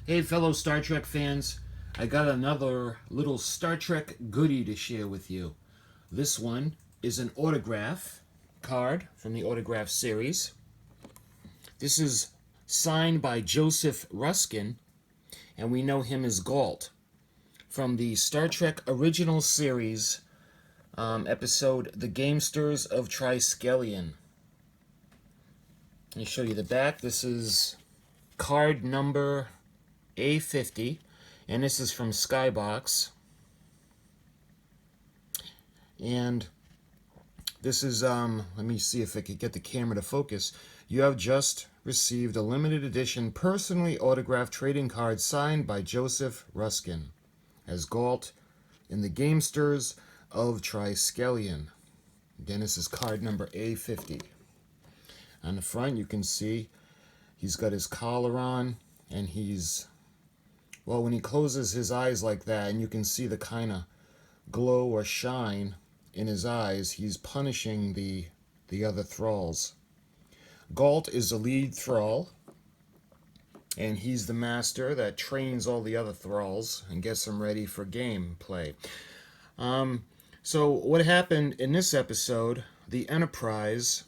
Hey, fellow Star Trek fans, I got another little Star Trek goodie to share with you. This one is an autograph card from the autograph series. This is signed by Joseph Ruskin, and we know him as Galt from the Star Trek original series episode The Gamesters of Triskelion. Let me show you the back. This is card number A50, and this is from SkyBox. And this is, let me see if I could get the camera to focus. You have just received a limited edition personally autographed trading card signed by Joseph Ruskin as Galt in the Gamesters of Triskelion. Again, this is card number A50. On the front, you can see he's got his collar on, and he's, well, when he closes his eyes like that, and you can see the kind of glow or shine in his eyes, he's punishing the other thralls. Galt is the lead thrall, and he's the master that trains all the other thralls and gets them ready for game play. So what happened in this episode, the Enterprise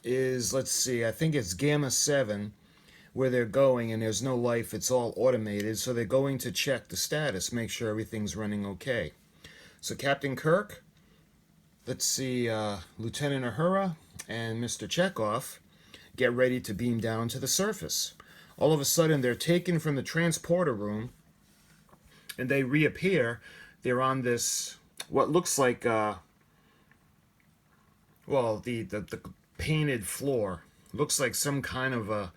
is, let's see, I think it's Gamma 7, where they're going, and there's no life, it's all automated, so they're going to check the status, make sure everything's running okay. So Captain Kirk, let's see, Lieutenant Uhura and Mr. Chekhov get ready to beam down to the surface. All of a sudden, they're taken from the transporter room, and they reappear. They're on this, what looks like, well, the painted floor. Looks like some kind of a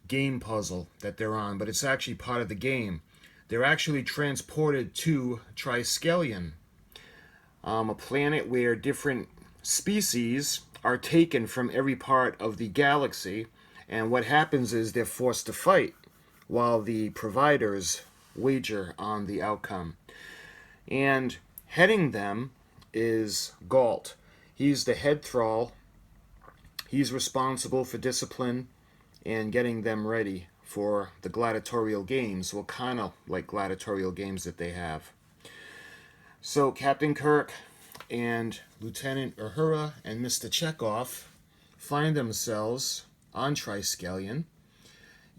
game puzzle that they're on, but it's actually part of the game. They're actually transported to Triskelion, a planet where different species are taken from every part of the galaxy, and what happens is they're forced to fight while the providers wager on the outcome. And heading them is Galt. He's the head thrall. He's responsible for discipline and getting them ready for the gladiatorial games, well, kind of like gladiatorial games that they have. So Captain Kirk and Lieutenant Uhura and Mr. Chekhov find themselves on Triskelion,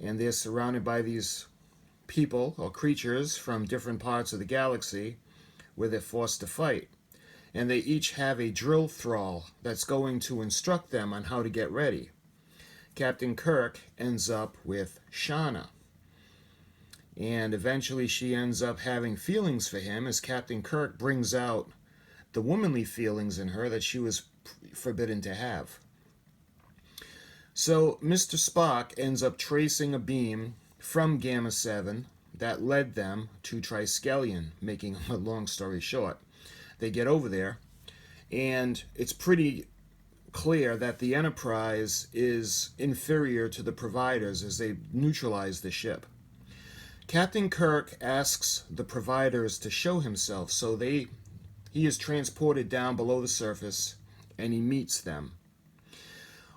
and they're surrounded by these people or creatures from different parts of the galaxy where they're forced to fight. And they each have a drill thrall that's going to instruct them on how to get ready. Captain Kirk ends up with Shauna, and eventually she ends up having feelings for him as Captain Kirk brings out the womanly feelings in her that she was forbidden to have. So Mr. Spock ends up tracing a beam from Gamma 7 that led them to Triskelion, making a long story short. They get over there, and it's pretty clear that the Enterprise is inferior to the providers as they neutralize the ship. Captain Kirk asks the providers to show himself, so he is transported down below the surface, and he meets them.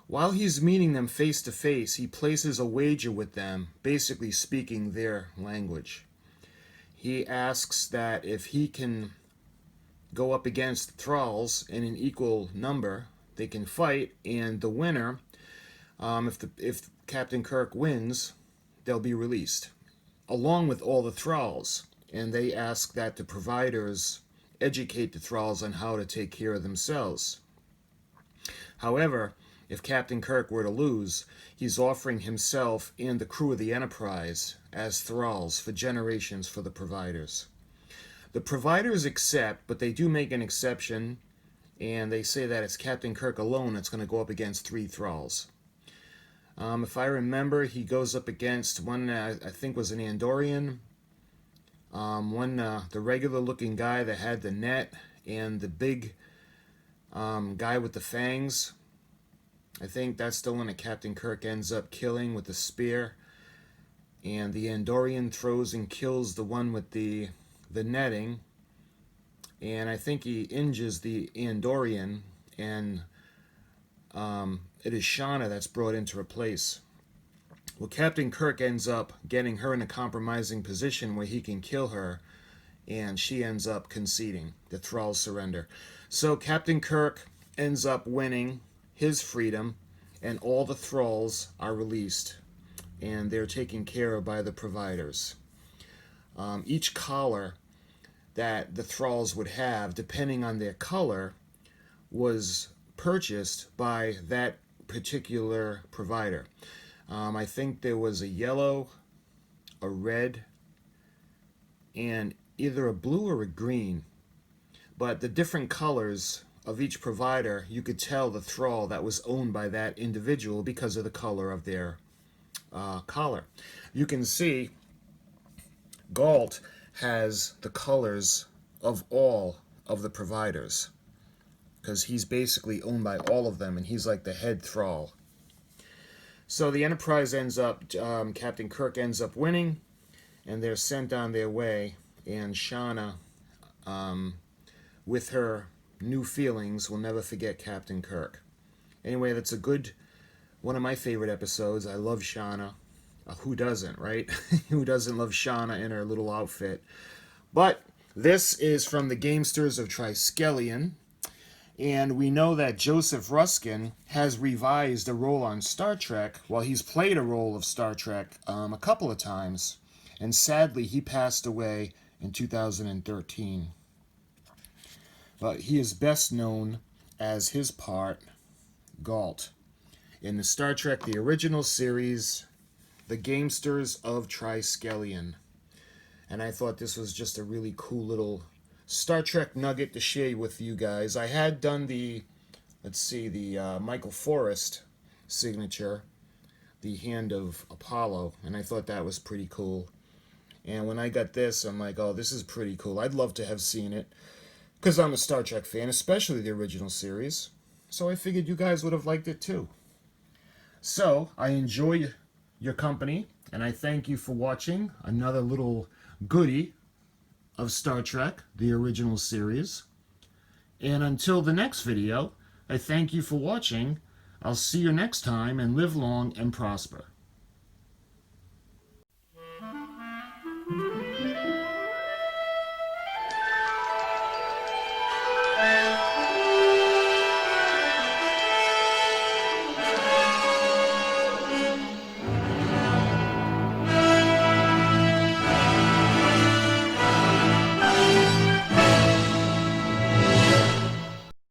While he's meeting them face to face, he places a wager with them, basically speaking their language. He asks that if he can go up against thralls in an equal number, they can fight, and the winner, if Captain Kirk wins, they'll be released, along with all the thralls. And they ask that the providers educate the thralls on how to take care of themselves. However, if Captain Kirk were to lose, he's offering himself and the crew of the Enterprise as thralls for generations for the providers. The providers accept, but they do make an exception, and they say that it's Captain Kirk alone that's going to go up against 3 thralls. If I remember, he goes up against one, I think was an Andorian, the regular-looking guy that had the net, and the big guy with the fangs. I think that's the one that Captain Kirk ends up killing with the spear. And the Andorian throws and kills the one with the netting. And I think he injures the Andorian, and it is Shauna that's brought in to replace. Well, Captain Kirk ends up getting her in a compromising position where he can kill her, and she ends up conceding. The Thralls surrender. So Captain Kirk ends up winning his freedom, and all the Thralls are released, and they're taken care of by the providers. Each collar that the Thralls would have, depending on their color, was purchased by that particular provider. I think there was a yellow, a red, and either a blue or a green. But the different colors of each provider, you could tell the thrall that was owned by that individual because of the color of their collar. You can see Galt has the colors of all of the providers because he's basically owned by all of them, and he's like the head thrall. So the Enterprise ends up, Captain Kirk ends up winning, and they're sent on their way, and Shauna, with her new feelings, will never forget Captain Kirk. Anyway, that's a good, one of my favorite episodes. I love Shauna. Who doesn't, right? Who doesn't love Shauna in her little outfit? But this is from the Gamesters of Triskelion, and we know that Joseph Ruskin has revised a role on Star Trek. Well, he's played a role of Star Trek a couple of times, and sadly he passed away in 2013. But he is best known as his part, Galt, in the Star Trek, the original series, The Gamesters of Triskelion. And I thought this was just a really cool little Star Trek nugget to share with you guys. I had done the, Michael Forrest signature, the Hand of Apollo, and I thought that was pretty cool. And when I got this, I'm like, oh, this is pretty cool. I'd love to have seen it, because I'm a Star Trek fan, especially the original series. So I figured you guys would have liked it too. So I enjoy your company, and I thank you for watching another little goodie of Star Trek, the original series. And until the next video, I thank you for watching. I'll see you next time, and live long and prosper.